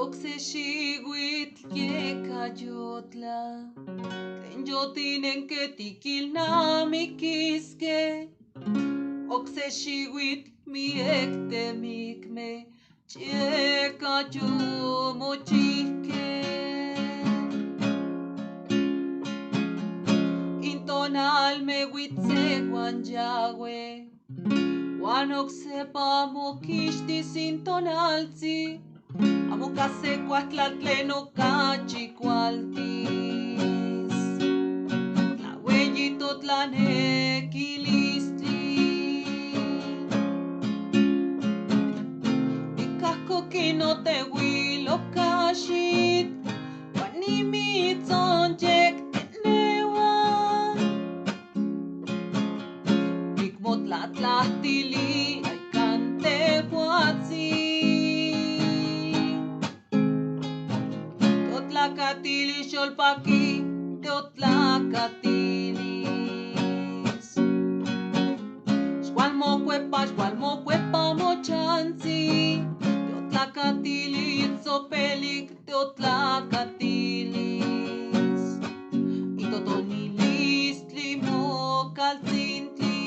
Oxeshiguit yekayotla Tlen que tikilnamikiske Oxeshiguit miektemikme Chekayomochike Intonal me witse Yahweh Juan oxepamo kishti sintonalzi Amo kase cuatlatleno cachicualtis La huellito tlanequilistli Mi casco que no te huilo cachit Juanimitzon yek tenewa Bigmot la tlahtili ay cante huatzi Teotlacatili xolpaqui, teotlacatilis Xcualmocuepa mochanzi Teotlacatili itzopelic, teotlacatilis Itotonilistli mocaltzintli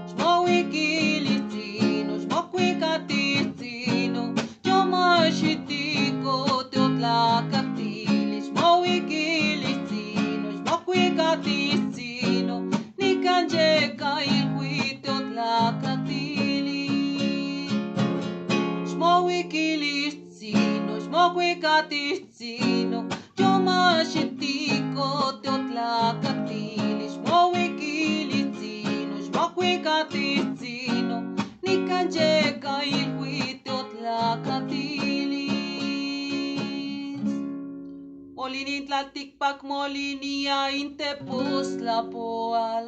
Xmohuiquilitzino, xmocuicatitzino Xitiko teotlacatilis Xmohuiquilitzino, xmocuicatitzino Nican yeca ilhui teotlacatilis Xmohuiquilitzino, xmocuicatitzino Xitiko teotlacatilis Xmohuiquilitzino, xmocuicatitzino Nican yeca ilhui teotlacatilis Molinin tlalticpac molinia intepos la poal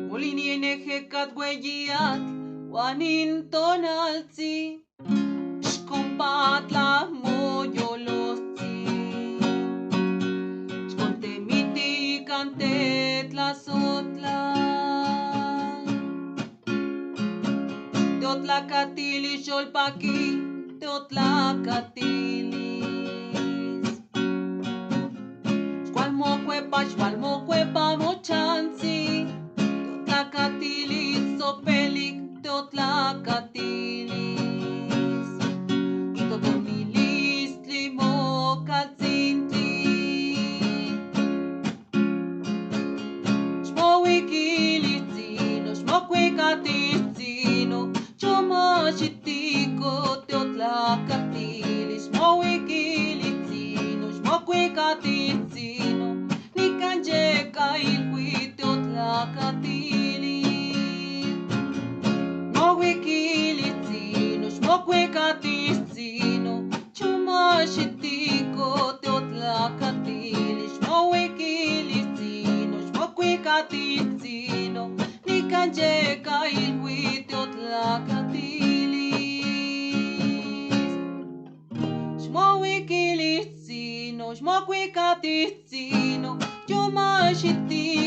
Molini enejecat huelliat Juanintonalzi Xcompatla moyolotzi Xcontemiti cantetlazotla Teotlacatilis xolpaqui, teotlacatilis Xcualmocuepa mochanzi Teotlacatilis zopelic, teotlacatilis Itotonilistli mocaltzintli Xmohuiquilitzino, xmocuicatitzino Xitiko teotlacatilis Xmohuiquilitzino, xmocuicatitzino Nican yeca ilhui teotlacatilis Xmohuiquilitzino, xmocuicatitzino Xitiko teotlacatilis Xmohuiquilitzino, xmocuicatitzino Nican yeca ilhui teotlacatilis Xmohuiquilitzino, xmocuicatitzino Xitiko